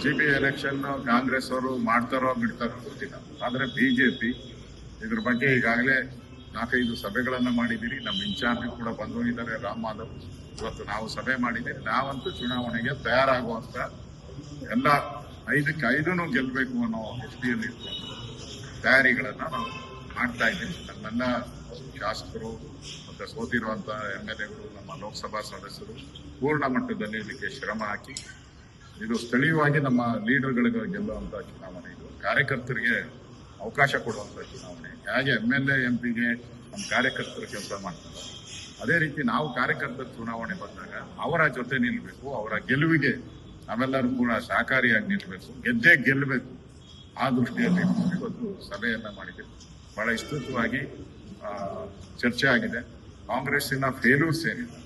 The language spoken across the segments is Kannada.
SGP ಎಲೆಕ್ಷನ್ ಕಾಂಗ್ರೆಸ್ ಅವರು ಮಾಡ್ತಾರೋ ಬಿಡ್ತಾರೋ ಗೊತ್ತಿಲ್ಲ. ಆದ್ರೆ ಬಿಜೆಪಿ ಇದ್ರ ಬಗ್ಗೆ ಈಗಾಗಲೇ 4-5 ಸಭೆಗಳನ್ನ ಮಾಡಿದ್ದೀರಿ. ನಮ್ಮ ಇನ್ಚಾರ್ಜ್ ಕೂಡ ಬಂದೋಗಿದ್ದಾರೆ, ರಾಮ್ ಮಾಧವ್. ಇವತ್ತು ನಾವು ಸಭೆ ಮಾಡಿದ್ದೀರಿ. ನಾವಂತೂ ಚುನಾವಣೆಗೆ ತಯಾರಾಗುವಂತ ಎಲ್ಲ 5ಕ್ಕೆ 5 ಗೆಲ್ಲಬೇಕು ಅನ್ನೋ ದೃಷ್ಟಿಯಲ್ಲಿ ಇಟ್ಕೊಂಡು ತಯಾರಿಗಳನ್ನ ನಾವು ಮಾಡ್ತಾ ಇದ್ದೀವಿ. ನಮ್ಮೆಲ್ಲ ಶಾಸಕರು ಮತ್ತೆ ಸೋತಿರುವಂತ MLAಗಳು, ನಮ್ಮ ಲೋಕಸಭಾ ಸದಸ್ಯರು ಪೂರ್ಣ ಮಟ್ಟದಲ್ಲಿ ಇದಕ್ಕೆ ಶ್ರಮ ಹಾಕಿ ಇದು ಸ್ಥಳೀಯವಾಗಿ ನಮ್ಮ ಲೀಡರ್ಗಳಿಗೆ ಗೆಲ್ಲುವಂತ ಚುನಾವಣೆ. ಇದು ಕಾರ್ಯಕರ್ತರಿಗೆ ಅವಕಾಶ ಕೊಡುವಂತ ಚುನಾವಣೆ. ಹೇಗೆ MLA MP ಗೆ ನಮ್ಮ ಕಾರ್ಯಕರ್ತರು ಕೆಲಸ ಮಾಡ್ತಾರೆ, ಅದೇ ರೀತಿ ನಾವು ಕಾರ್ಯಕರ್ತರ ಚುನಾವಣೆ ಬಂದಾಗ ಅವರ ಜೊತೆ ನಿಲ್ಬೇಕು, ಅವರ ಗೆಲುವಿಗೆ ನಾವೆಲ್ಲರೂ ಕೂಡ ಸಹಕಾರಿಯಾಗಿ ನಿಲ್ಬೇಕು, ಗೆದ್ದೇ ಗೆಲ್ಲಬೇಕು. ಆ ದೃಷ್ಟಿಯಲ್ಲಿ ಇವತ್ತು ಸಭೆಯನ್ನ ಮಾಡಿದ್ದೀವಿ. ಬಹಳ ವಿಸ್ತೃತವಾಗಿ ಚರ್ಚೆ ಆಗಿದೆ. ಕಾಂಗ್ರೆಸ್ಸಿನ ಫೇಲ್ಯೂರ್ಸ್ ಏನಿದೆ,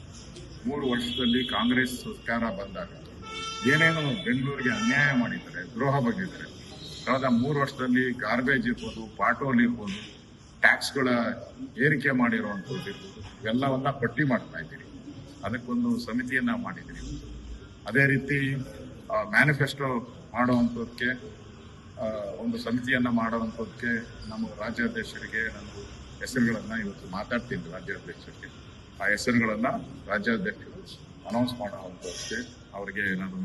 3 ವರ್ಷದಲ್ಲಿ ಕಾಂಗ್ರೆಸ್ ಸರ್ಕಾರ ಬಂದಾಗ ಏನೇನು ಬೆಂಗಳೂರಿಗೆ ಅನ್ಯಾಯ ಮಾಡಿದ್ದಾರೆ, ದ್ರೋಹ ಬಗೆದಿದ್ದಾರೆ. ಕಳೆದ 3 ವರ್ಷದಲ್ಲಿ ಗಾರ್ಬೇಜ್ ಇರ್ಬೋದು, ಪಾಟೋಲ್ ಇರ್ಬೋದು, ಟ್ಯಾಕ್ಸ್ಗಳ ಏರಿಕೆ ಮಾಡಿರುವಂಥದ್ದು ಇರ್ಬೋದು, ಇವೆಲ್ಲವನ್ನ ಪಟ್ಟಿ ಮಾಡ್ತಾ ಇದ್ದೀರಿ. ಅದಕ್ಕೊಂದು ಸಮಿತಿಯನ್ನ ಮಾಡಿದ್ದೀರಿ. ಅದೇ ರೀತಿ ಮ್ಯಾನಿಫೆಸ್ಟೋ ಮಾಡುವಂಥದ್ದಕ್ಕೆ ಒಂದು ಸಮಿತಿಯನ್ನ ಮಾಡುವಂಥದ್ದಕ್ಕೆ ನಮ್ಮ ರಾಜ್ಯಾಧ್ಯಕ್ಷರಿಗೆ ನಾನು ಹೆಸರುಗಳನ್ನ ಇವತ್ತು ಮಾತಾಡ್ತೀನಿ. ರಾಜ್ಯಾಧ್ಯಕ್ಷರಿಗೆ ಆ ಹೆಸರುಗಳನ್ನ ರಾಜ್ಯಾಧ್ಯಕ್ಷರು ಅನೌನ್ಸ್ ಮಾಡುವಂಥದ್ದಕ್ಕೆ ಅವರಿಗೆ ನಾನು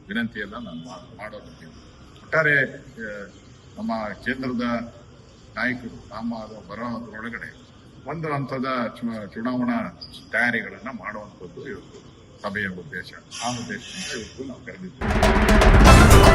ವಿನಂತಿಯನ್ನ ನಾನು ಮಾಡೋದಕ್ಕೆ. ಒಟ್ಟಾರೆ ನಮ್ಮ ಕೇಂದ್ರದ ನಾಯಕರು ಬರೋದ್ರೊಳಗಡೆ ಒಂದು ಹಂತದ ಚುನಾವಣಾ ತಯಾರಿಗಳನ್ನ ಮಾಡುವಂಥದ್ದು ಇವತ್ತು ಸಭೆಯ ಉದ್ದೇಶ. ಆ ಉದ್ದೇಶದಿಂದ ಇವತ್ತು ನಾವು ಕರೆದಿದ್ದೇವೆ.